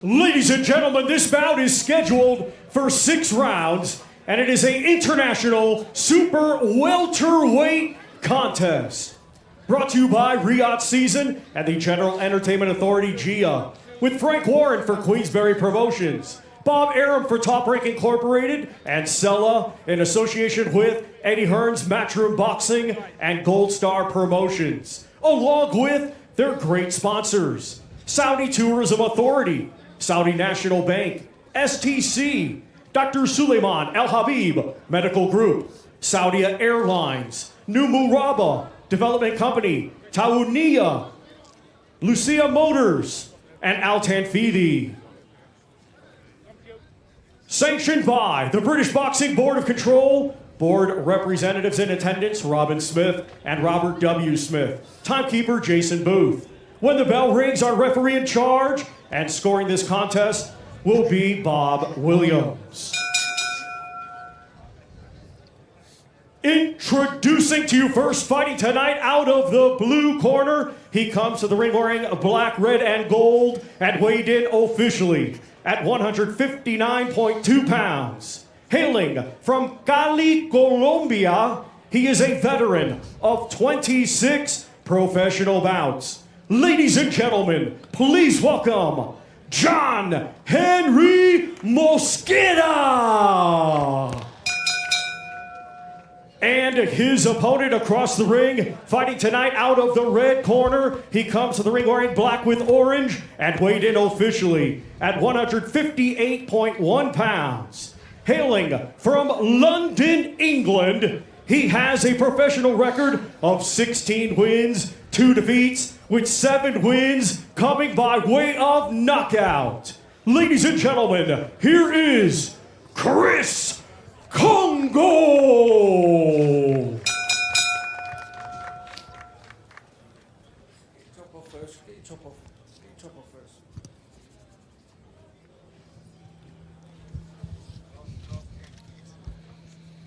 Ladies and gentlemen, this bout is scheduled for 6 rounds, and it is an international super welterweight contest. Brought to you by Riyadh Season and the General Entertainment Authority, GIA, with Frank Warren for Queensberry Promotions, Bob Arum for Top Rank Incorporated, and Sella in association with Eddie Hearn's Matchroom Boxing and Gold Star Promotions, along with their great sponsors, Saudi Tourism Authority, Saudi National Bank, STC, Dr. Suleiman Al Habib Medical Group, Saudia Airlines, New Muraba Development Company, Tauniya, Lucia Motors, and Al Tanfidi. Sanctioned by the British Boxing Board of Control, board representatives in attendance, Robin Smith and Robert W. Smith, timekeeper Jason Booth. When the bell rings, our referee in charge and scoring this contest will be Bob Williams. Introducing to you first, fighting tonight out of the blue corner, he comes to the ring wearing black, red, and gold and weighed in officially at 159.2 pounds. Hailing from Cali, Colombia, he is a veteran of 26 professional bouts. Ladies and gentlemen, please welcome John Henry Mosquera. And his opponent across the ring, fighting tonight out of the red corner. He comes to the ring wearing black with orange and weighed in officially at 158.1 pounds. Hailing from London, England, he has a professional record of 16 wins, 2 defeats, with 7 wins coming by way of knockout. Ladies and gentlemen, here is Chris Kongo. Top off first. Get your top off. Get your top off first.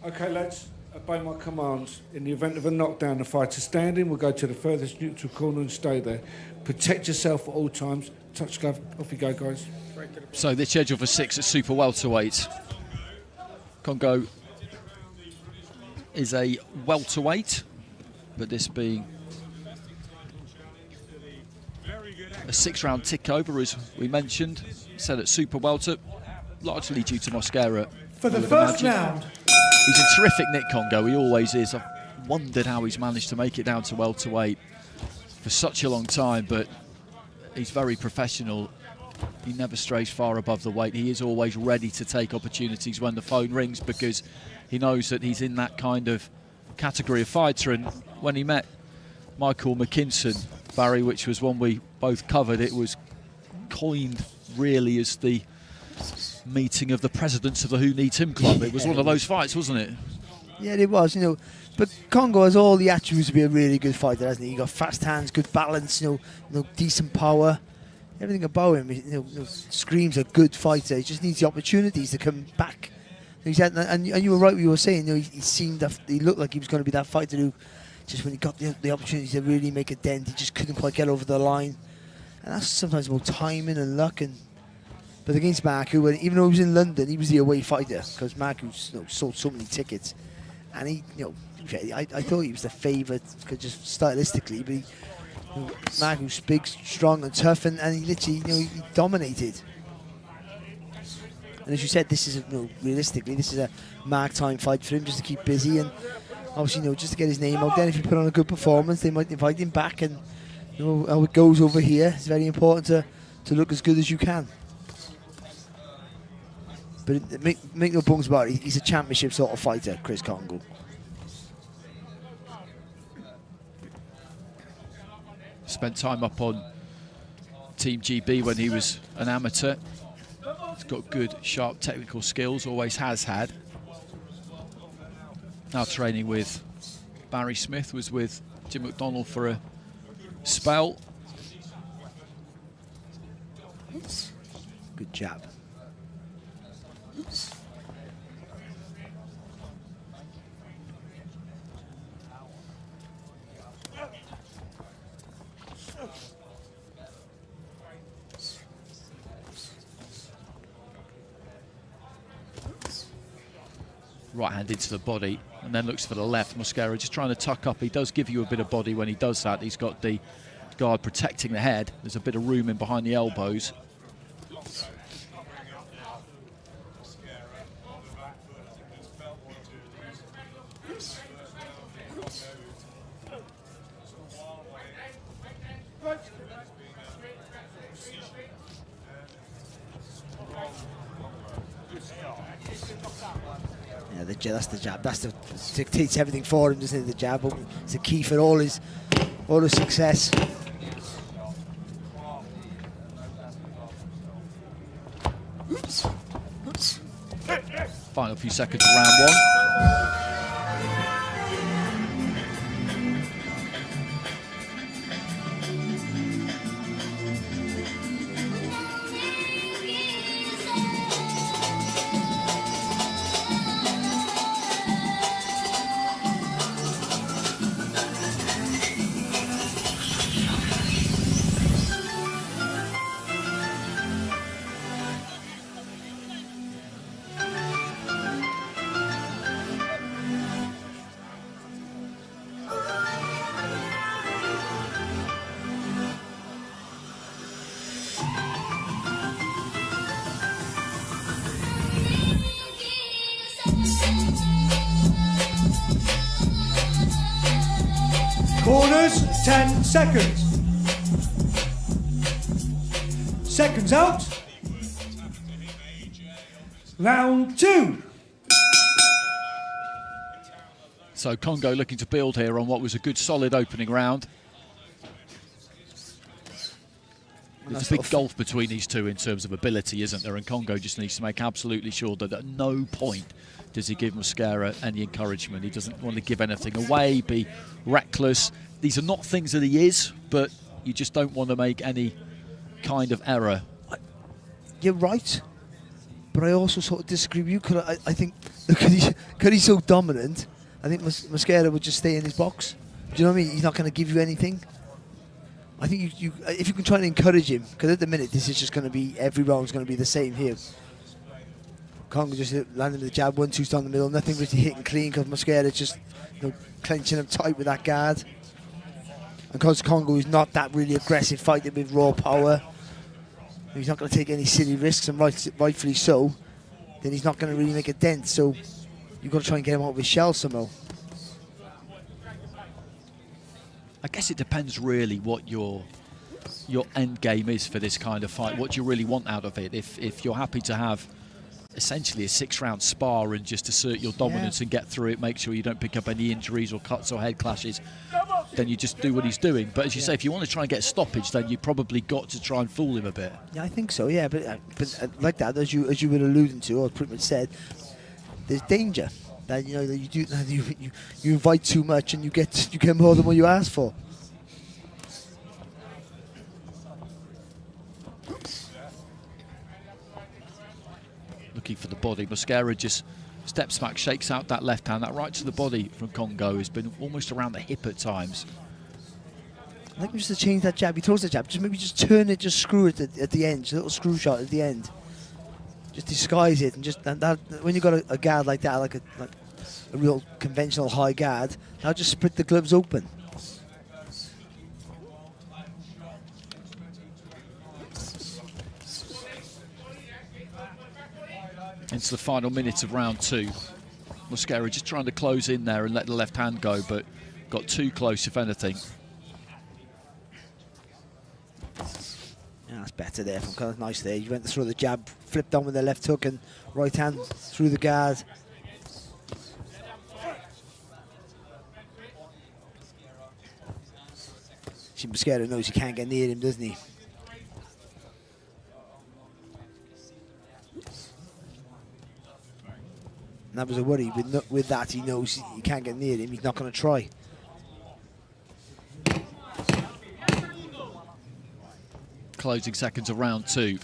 Okay, lads. Obey my commands. In the event of a knockdown, the fighter standing will go to the furthest neutral corner and stay there. Protect yourself at all times. Touch glove. Off you go, guys. So they're scheduled for 6 at super welterweight. Kongo is a welterweight, but this being a 6-round tick over, as we mentioned, set at super welter, largely due to Mosquera. For the first round. He's a terrific Nick Kongo, he always is. I've wondered how he's managed to make it down to welterweight for such a long time, but he's very professional. He never strays far above the weight. He is always ready to take opportunities when the phone rings, because he knows that he's in that kind of category of fighter. And when he met Michael McKinson, Barry, which was one we both covered, it was coined really as the meeting of the presidents of the Who Needs Him Club. It was one of those fights, wasn't it? Yeah, it was, But Kongo has all the attributes to be a really good fighter, hasn't he? He got fast hands, good balance, decent power. Everything about him, screams a good fighter. He just needs the opportunities to come back. And you were right what you were saying. He looked like he was going to be that fighter who, just when he got the opportunity to really make a dent, he just couldn't quite get over the line. And that's sometimes about timing and luck. But against Marku, even though he was in London, he was the away fighter, because Marku sold so many tickets. And I thought he was the favourite, just stylistically, but Marku's big, strong, and tough, and he literally, he dominated. And as you said, this is realistically, this is a mark time fight for him, just to keep busy, and obviously, just to get his name out there. If you put on a good performance, they might invite him back, and how it goes over here. It's very important to look as good as you can. But make no bones about it, he's a championship sort of fighter, Chris Kongo. Spent time up on Team GB when he was an amateur. He's got good, sharp technical skills, always has had. Now training with Barry Smith, was with Jim McDonnell for a spell. Good jab. Right hand into the body and then looks for the left. Mosquera just trying to tuck up. He does give you a bit of body when he does that. He's got the guard protecting the head. There's a bit of room in behind the elbows. Yeah, that's the jab. That's the dictates everything for him, doesn't it? The jab. It's the key for all his success. Final few seconds of round one. Corners, 10 seconds. Seconds out. Round 2. So Kongo looking to build here on what was a good solid opening round. There's a big gulf between these two in terms of ability, isn't there? And Kongo just needs to make absolutely sure that at no point does he give Mosquera any encouragement. He doesn't want to give anything away, be reckless. These are not things that he is, but you just don't want to make any kind of error. You're right, but I also sort of disagree with you. Because I think because he's so dominant, I think Mosquera would just stay in his box. Do you know what I mean? He's not going to give you anything. I think you if you can try and encourage him, because at the minute this is just going to be, every round's going to be the same here. Kongo just landing the jab, 1-2 down the middle, nothing really hitting clean because Mosquera just clenching him tight with that guard. And because Kongo is not that really aggressive fighter with raw power, he's not going to take any silly risks, and rightfully so, then he's not going to really make a dent. So you've got to try and get him out of his shell somehow. I guess it depends really what your end game is for this kind of fight, what you really want out of it. If you're happy to have essentially a 6-round spar and just assert your dominance and get through it, make sure you don't pick up any injuries or cuts or head clashes, then you just do what he's doing. But as you say, if you want to try and get stoppage, then you probably got to try and fool him a bit. Yeah, I think so. Yeah, but like that, as you were alluding to, or pretty much said, there's danger that you invite too much and you get more than what you ask for. Looking for the body. Mosquera just steps back, shakes out that left hand. That right to the body from Kongo has been almost around the hip at times. I think just to change that jab, he throws the jab, maybe just turn it, just screw it at the end, just a little screw shot at the end. Just disguise it, and just that when you've got a guard like that, like a real conventional high guard, now just split the gloves open. Into the final minutes of round 2. Mosquera just trying to close in there and let the left hand go, but got too close, if anything. Yeah, that's better there from kind of nice there. You went through the jab, flipped on with the left hook and right hand through the guard. See, Mosquera knows he can't get near him, doesn't he? And that was a worry. With that, he knows he can't get near him. He's not going to try. Closing seconds of round 2.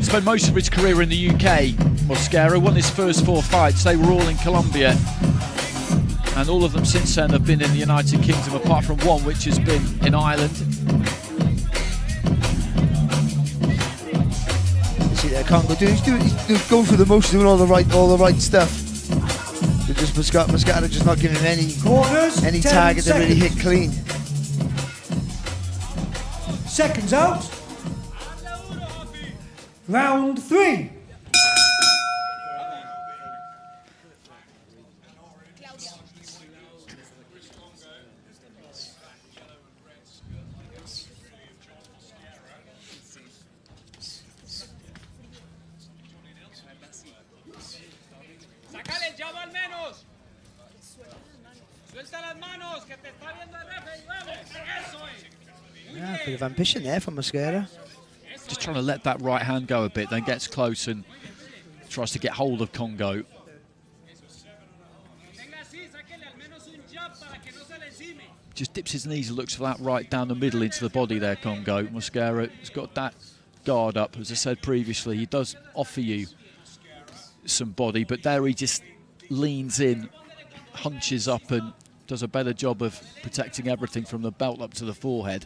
spent most of his career in the UK, Mosquera. Won his first 4 fights. They were all in Colombia. And all of them since then have been in the United Kingdom, apart from one which has been in Ireland. See there, Kongo he's going through the motion, doing all the right stuff. But just Mosquera just not giving him any target to really hit clean. Seconds out. Round 3. Sácale el jab al menos. Suelta las manos, que te está viendo el referee. Vamos, eso es. Yeah, a bit of ambition there from Mosquera. Just trying to let that right hand go a bit, then gets close and tries to get hold of Kongo. Just dips his knees and looks for that right down the middle into the body there, Kongo. Mosquera has got that guard up. As I said previously, he does offer you some body, but there he just leans in, hunches up and does a better job of protecting everything from the belt up to the forehead.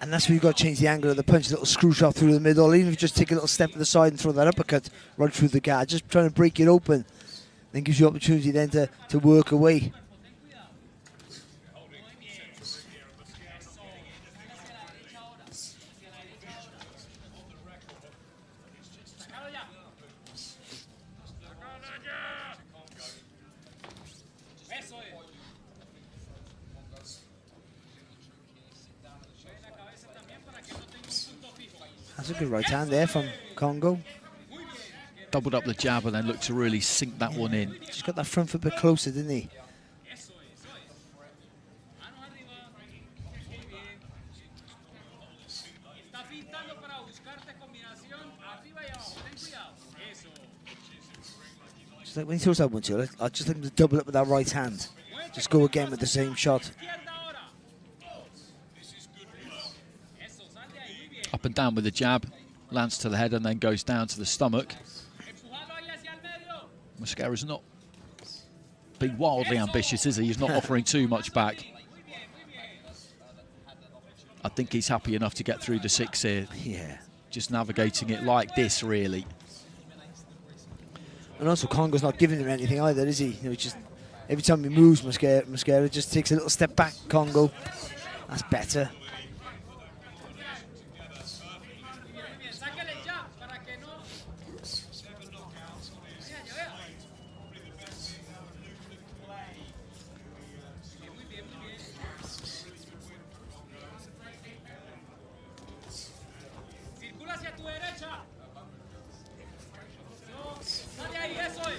And that's where you've got to change the angle of the punch, a little screw shot through the middle, even if you just take a little step to the side and throw that uppercut right through the guard, just trying to break it open. Then gives you opportunity then to work away. That's a good right hand there from Kongo. Doubled up the jab and then looked to really sink that one in. Just got that front foot a bit closer, didn't he? Just like when he throws that one to you, I just like him to double up with that right hand. Just go again with the same shot. Up and down with the jab, lands to the head and then goes down to the stomach. Mosquera's not being wildly ambitious, is he? He's not offering too much back. I think he's happy enough to get through the 6 here. Yeah. Just navigating it like this, really. And also Kongo's not giving him anything either, is he? You know, just every time he moves, Mosquera just takes a little step back. Kongo, that's better.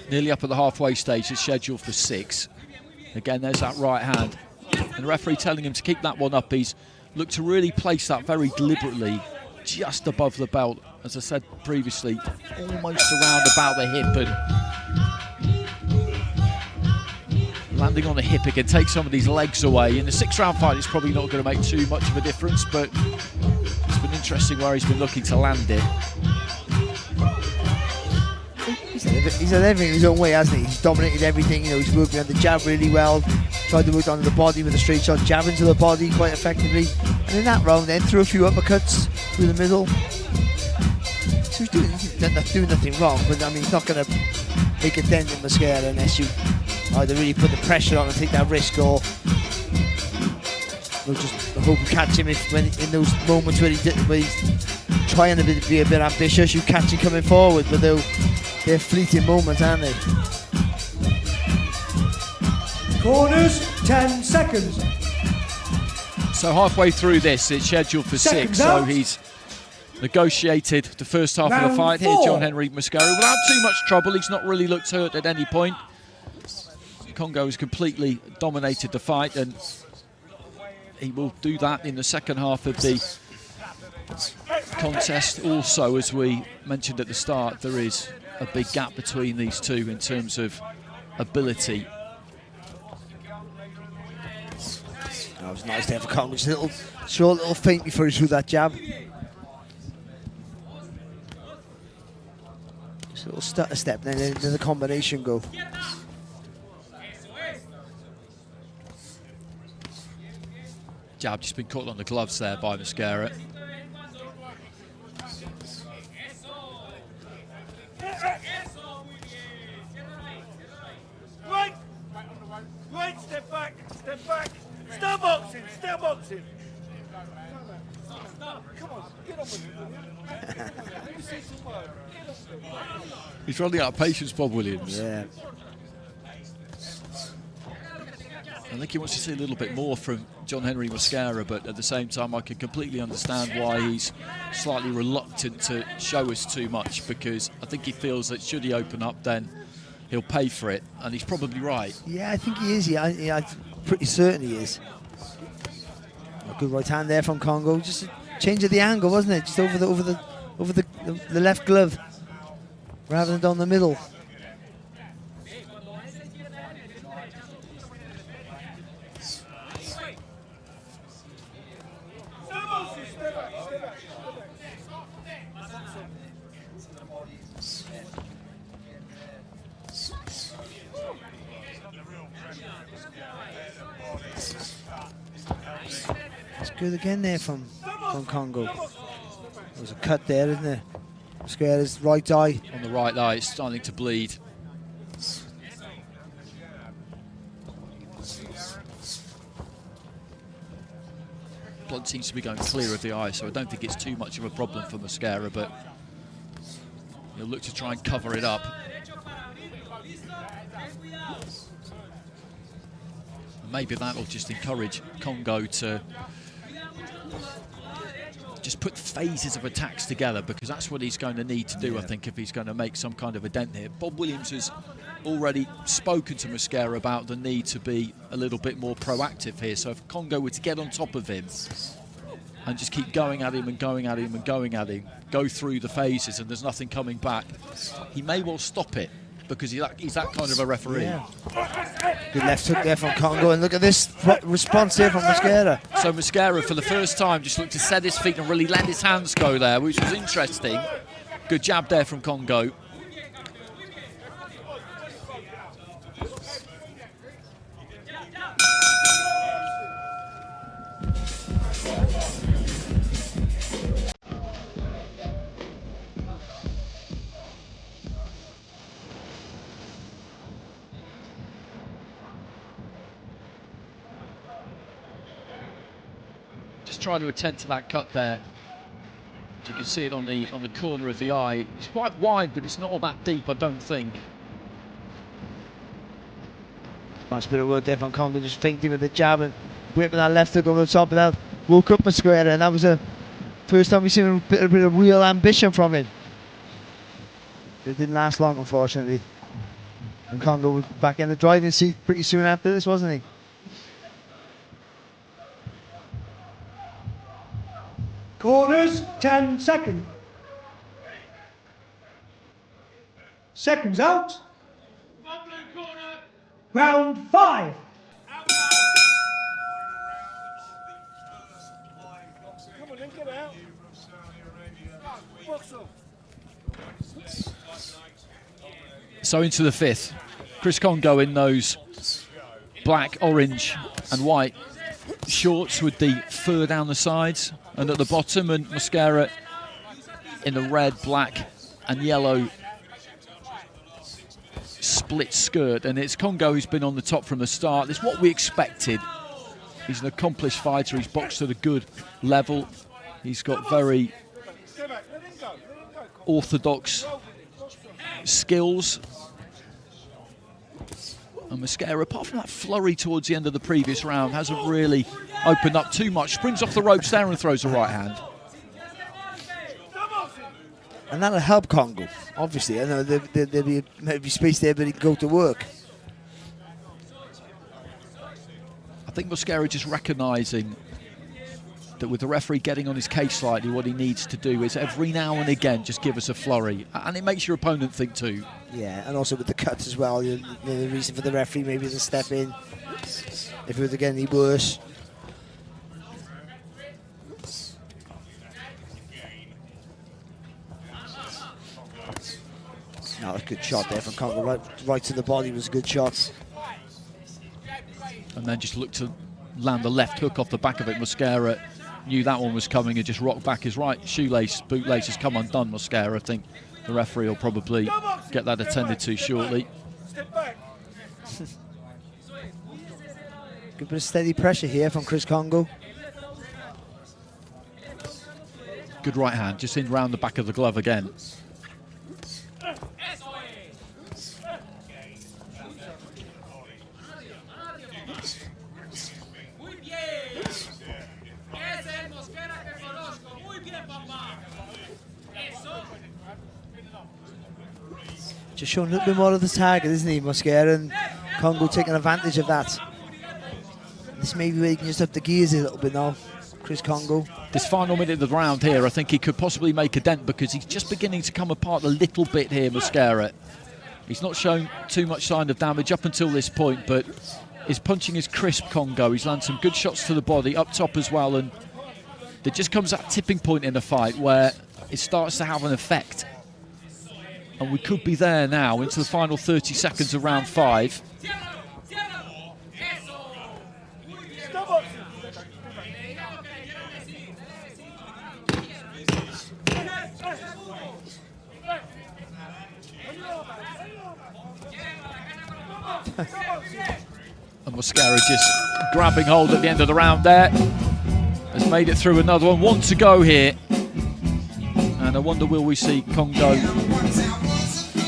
Nearly up at the halfway stage, it's scheduled for 6. Again, there's that right hand. And the referee telling him to keep that one up. He's looked to really place that very deliberately just above the belt. As I said previously, almost around about the hip. And landing on the hip, it can take some of these legs away. In the 6-round fight, it's probably not going to make too much of a difference, but it's been interesting where he's been looking to land it. He's had everything in his own way, hasn't he? He's dominated everything. You know, he's working on the jab really well. Tried to work onto the body with a straight shot, jab into the body quite effectively. And in that round, then threw a few uppercuts through the middle. So he's doing nothing wrong, but I mean, he's not going to make a dent in Mosquera unless you either really put the pressure on and take that risk, or we'll just hope you catch him in those moments where he's trying to be a bit ambitious. You catch him coming forward, but they're fleeting moments, aren't they? Corners, 10 seconds. So halfway through this, it's scheduled for 6. So he's negotiated the first half of the fight here, John Henry Mosquera, without too much trouble. He's not really looked hurt at any point. Kongo has completely dominated the fight, and he will do that in the second half of the contest. Also, as we mentioned at the start, there is a big gap between these two in terms of ability. That was nice there for Kongo. Just a little feint before he threw that jab. Just a little stutter step, then the combination go. Jab just been caught on the gloves there by Mosquera. Right! Right, step back, step back. Still boxing, still boxing. Come on, get on with it, will you? Let me see some work. Get on with it. He's running out of patience, Bob Williams. Yeah. I think he wants to see a little bit more from John Henry Mosquera, but at the same time, I can completely understand why he's slightly reluctant to show us too much, because I think he feels that should he open up, then he'll pay for it, and he's probably right. Yeah, I think he is. Yeah, I'm pretty certain he is. A good right hand there from Kongo. Just a change of the angle, wasn't it? Just over the left glove, rather than down the middle. It's good again there from Kongo. There's a cut there, isn't there? Mosquera's right eye. On the right eye, it's starting to bleed. Blood seems to be going clear of the eye, so I don't think it's too much of a problem for Mosquera, but he'll look to try and cover it up. Maybe that'll just encourage Kongo to just put phases of attacks together, because that's what he's going to need to do, I think, if he's going to make some kind of a dent here. Bob Williams has already spoken to Mosquera about the need to be a little bit more proactive here. So if Kongo were to get on top of him and just keep going at him and going at him and going at him, go through the phases and there's nothing coming back, he may well stop it, because he's that kind of a referee. Yeah. Good left hook there from Kongo, and look at this response here from Mosquera. So Mosquera, for the first time, just looked to set his feet and really let his hands go there, which was interesting. Good jab there from Kongo. Trying to attend to that cut there. You can see it on the corner of the eye. It's quite wide, but it's not all that deep, I don't think. Nice bit of work there from Kongo, just feinting with the jab and whipping that left hook over the top, and that woke up Mosquera, and that was the first time we've seen a bit of real ambition from him. It didn't last long, unfortunately. And Kongo was back in the driving seat pretty soon after this, wasn't he? Corners, 10 seconds. Seconds out. Round 5. Come on, then get out. Box off. So into the fifth. Chris Kongo in those black, orange and white shorts with the fur down the sides and at the bottom, and Mosquera in the red, black and yellow split skirt. And it's Kongo who's been on the top from the start. It's what we expected. He's an accomplished fighter. He's boxed at a good level. He's got very orthodox skills. And Mosquera, apart from that flurry towards the end of the previous round, hasn't really opened up too much. Springs off the ropes there and throws a right hand. And that'll help Kongo, obviously. I know there'll be maybe space there, but he can go to work. I think Mosquera just recognising that with the referee getting on his case slightly, what he needs to do is every now and again just give us a flurry. And it makes your opponent think too. Yeah, and also with the cuts as well. The reason for the referee maybe to step in if it was to get any worse. a good shot there from Kongo. Right to the body was a good shot. And then just looked to land the left hook off the back of it. Mosquera knew that one was coming and just rocked back. His right bootlace has come undone, Mosquera. I think the referee will probably get that attended to shortly. Step back. Good bit of steady pressure here from Chris Kongo. Good right hand, just in round the back of the glove again. Just showing a little bit more of the target, isn't he, Mosquera, and Kongo taking advantage of that. This may be where he can just up the gears a little bit now, Chris Kongo. This final minute of the round here, I think he could possibly make a dent because he's just beginning to come apart a little bit here, Mosquera. He's not shown too much sign of damage up until this point, but his punching is crisp, Kongo. He's landed some good shots to the body, up top as well, and there just comes that tipping point in the fight where it starts to have an effect. And we could be there now into the final 30 seconds of round 5. And Mosquera just grabbing hold at the end of the round there. Has made it through another one. One to go here. And I wonder, will we see Kongo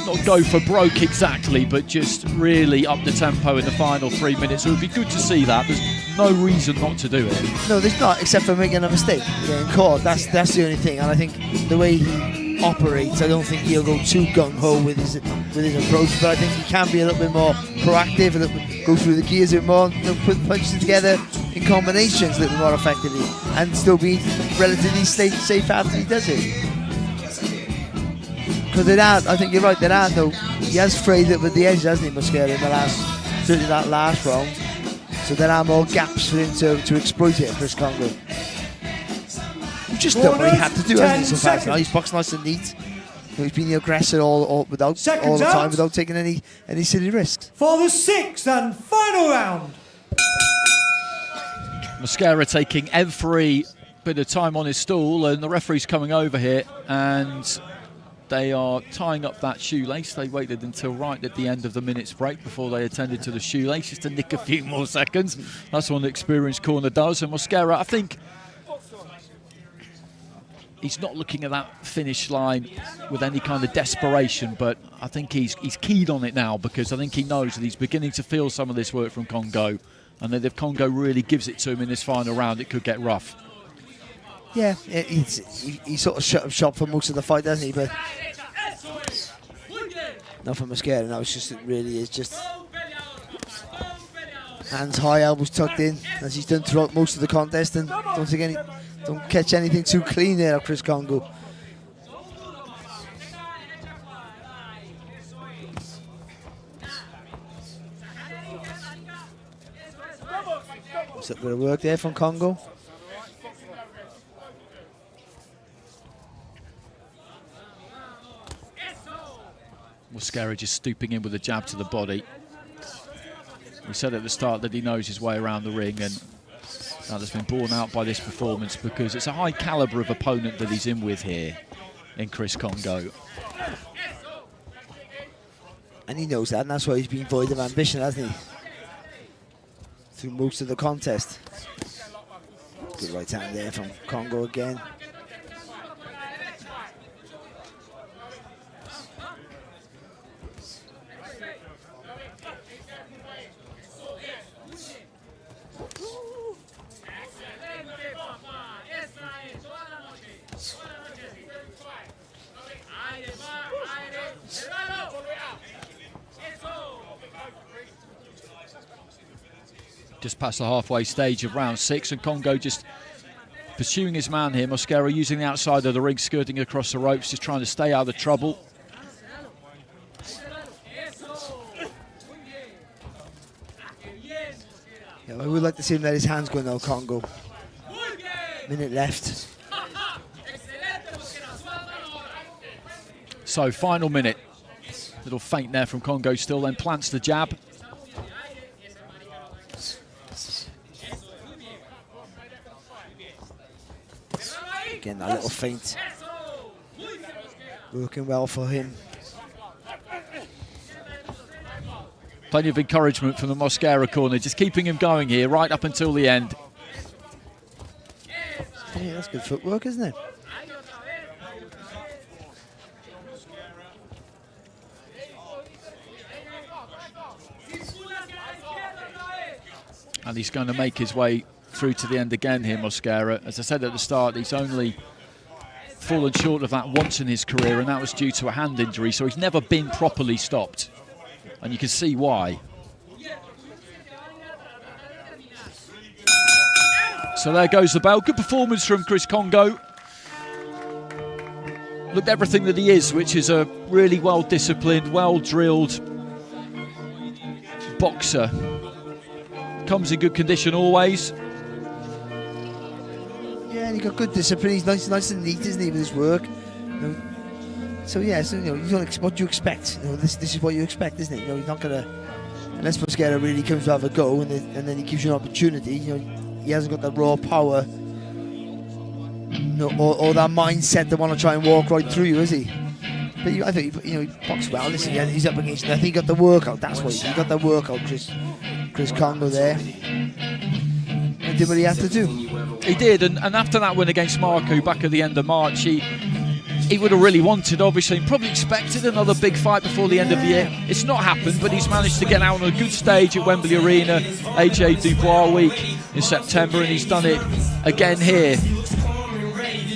not go for broke exactly, but just really up the tempo in the final 3 minutes? It would be good to see that. There's no reason not to do it. No, there's not, except for making a mistake. Getting caught, that's the only thing. And I think the way he operates, I don't think he'll go too gung-ho with his approach, but I think he can be a little bit more proactive, go through the gears a bit more, put punches together in combinations a little more effectively, and still be relatively safe after he does it. Because I think you're right, though. He has frayed it with the edge, hasn't he, Mosquera, in the certainly that last round. So there are more gaps for him to exploit it, Chris Kongo. He's just done what he had to do, hasn't he, so far now? He's boxed nice and neat. He's been the aggressor all the time without taking any silly risks. For the 6th and final round. Mosquera taking every bit of time on his stool, and the referee's coming over here, and they are tying up that shoelace. They waited until right at the end of the minute's break before they attended to the shoelace, just to nick a few more seconds. That's what an experienced corner does. And Mosquera, I think he's not looking at that finish line with any kind of desperation, but I think he's keyed on it now, because I think he knows that he's beginning to feel some of this work from Kongo, and that if Kongo really gives it to him in this final round, it could get rough. Yeah, he sort of shut up shop for most of the fight, doesn't he? But not for Mosquera. No, it's just, it really is just hands high, elbows tucked in, as he's done throughout most of the contest, and don't catch anything too clean there of Chris Kongo. It's a bit of work there from Kongo. Mosquera just stooping in with a jab to the body. We said at the start that he knows his way around the ring, and that has been borne out by this performance, because it's a high caliber of opponent that he's in with here in Chris Kongo. And he knows that, and that's why he's been void of ambition, hasn't he? Through most of the contest. Good right hand there from Kongo again. Just past the halfway stage of round 6, and Kongo just pursuing his man here. Mosquera using the outside of the ring, skirting across the ropes, just trying to stay out of trouble. Yeah, I would like to see him let his hands go now, Kongo. Minute left. So, final minute. Little feint there from Kongo still, then plants the jab. Again, that little feint. Working well for him. Plenty of encouragement from the Mosquera corner, just keeping him going here right up until the end. Yeah, that's good footwork, isn't it? And he's going to make his way through to the end again here, Mosquera. As I said at the start, he's only fallen short of that once in his career, and that was due to a hand injury, so he's never been properly stopped. And you can see why. So there goes the bell. Good performance from Chris Kongo. Looked everything that he is, which is a really well-disciplined, well-drilled boxer. Comes in good condition always. Yeah, and he got good discipline. He's nice and neat, isn't he, with his work? So yeah, so you don't what do you expect? This is what you expect, isn't it? He's not gonna, unless Mosquera really comes to have a go, and then he gives you an opportunity. He hasn't got that raw power, or that mindset to want to try and walk right through you, is he? But I think he boxed well. Listen, he's up against. I think he got the workout. That's what he got. The workout, Chris Kongo there. He did what he had to do. He did, and after that win against Marco back at the end of March, he would have really wanted, obviously, and probably expected another big fight before the end of the year. It's not happened, but he's managed to get out on a good stage at Wembley Arena, AJ Dubois week in September, and he's done it again here.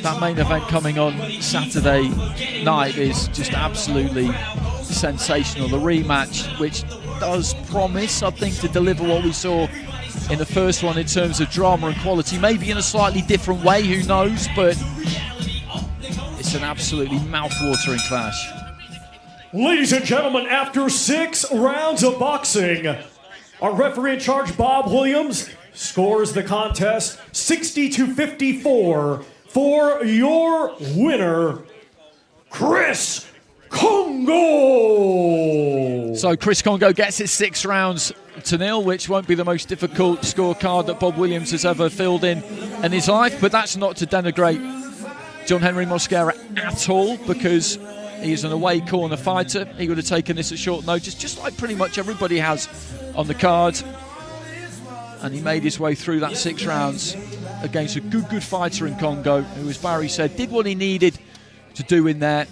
That main event coming on Saturday night is just absolutely sensational. The rematch, which does promise, I think, to deliver what we saw in the first one in terms of drama and quality, maybe in a slightly different way, who knows, but it's an absolutely mouth-watering clash. Ladies and gentlemen, after 6 rounds of boxing, our referee in charge, Bob Williams, scores the contest 60-54 for your winner, Chris Kongo. So Chris Kongo gets it 6 rounds to 0, which won't be the most difficult scorecard that Bob Williams has ever filled in his life, but that's not to denigrate John Henry Mosquera at all, because he's an away corner fighter. He would have taken this at short notice, just like pretty much everybody has on the card. And he made his way through that 6 rounds against a good fighter in Kongo, who, as Barry said, did what he needed to do in there.